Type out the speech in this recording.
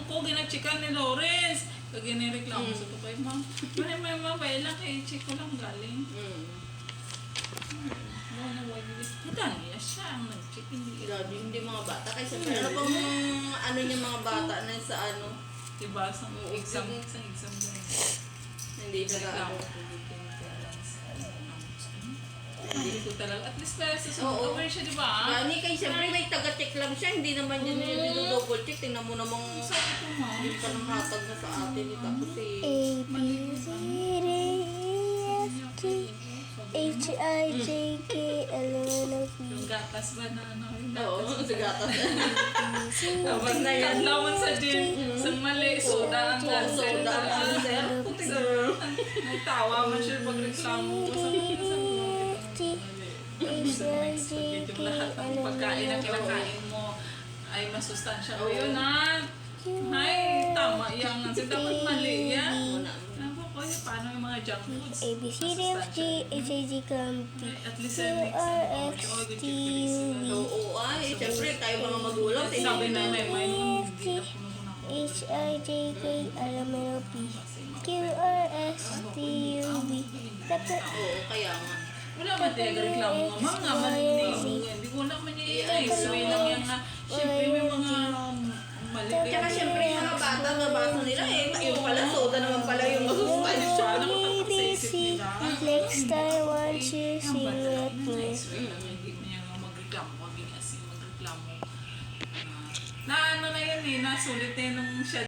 ko, ginachikan ni Lawrence. Kag ginireklamo sa to kay ma'am. May mabay lang kay check ko lang galing. Wala wala. Hidang niya siya ang nag-check. Grabe, hindi mga bata. Kasi ano pang ano niya mga bata na sa ano. Diba? Sa exam din. Hindi talaga ano. Hindi ko talaga. At least kaya susunod aware siya, diba? Gani kay siyempre may taga-check lang siya. Hindi naman yun yung double check. Tingnan mo namang Sabi ko, ma'am. hindi ka nang hatag na sa atin. Tapos A, B, C, D, E, F, G, H, I, J, K, L, M, N, O, P, Yung gatas ba na ano? Yung oo, gatas. sa gatas. Tapos na yan. Kadlawan sa gym. Sa mali. Soda ang ganser. Soda ang ganser. Puti nagtawa man siya pag reklamo ko sa yung lahat ng pagkain na kinakain mo ay masustansya ko yun ha. Ay, tama yan. Kasi dapat mali yan. Alam ko yun, paano yung mga junk foods? A, B, C, D, F, G, H, I, J, K, L, M, N, O, P, At least Q, R, S, T, U, V, Oo, ay, siyempre tayo mga magulang. sabi na may nung hindi na H, I, J, K, L, M, N, O, P, Q, R, S, T, U, V. Dapat, Oo, kaya nga. wala ba tayo reklamo nga mga hindi ko naman i-explain lang yan nga. Siyempre may mga mali. Tsaka siyempre yung mga bata, nabasa nila yung pala soda naman pala yung masustansya. A, B, C. Next time, once you sing with me. Hindi niya magreklamo. Huwag yung asin magreklamo. Na ano na yan nasulit na yun nung siya